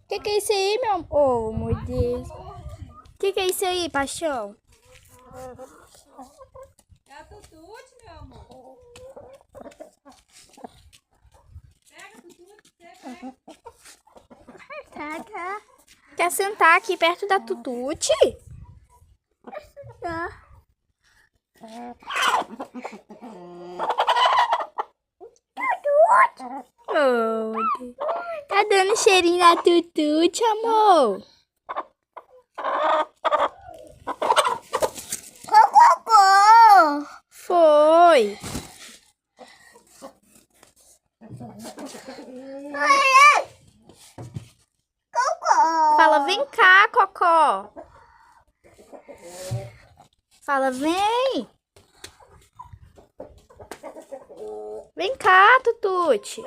Que é isso aí, meu amor? Oh, meu Deus. Que é isso aí, paixão? É a Tutute, meu amor. Pega, Tutute, você pega. Quer sentar aqui perto da Tutute? Oh, Deus. Tá dando cheirinho na Tutute, amor? Cocô. Foi. Cocô. Fala, vem cá, Cocó. Fala, vem. Vem cá, Tutute.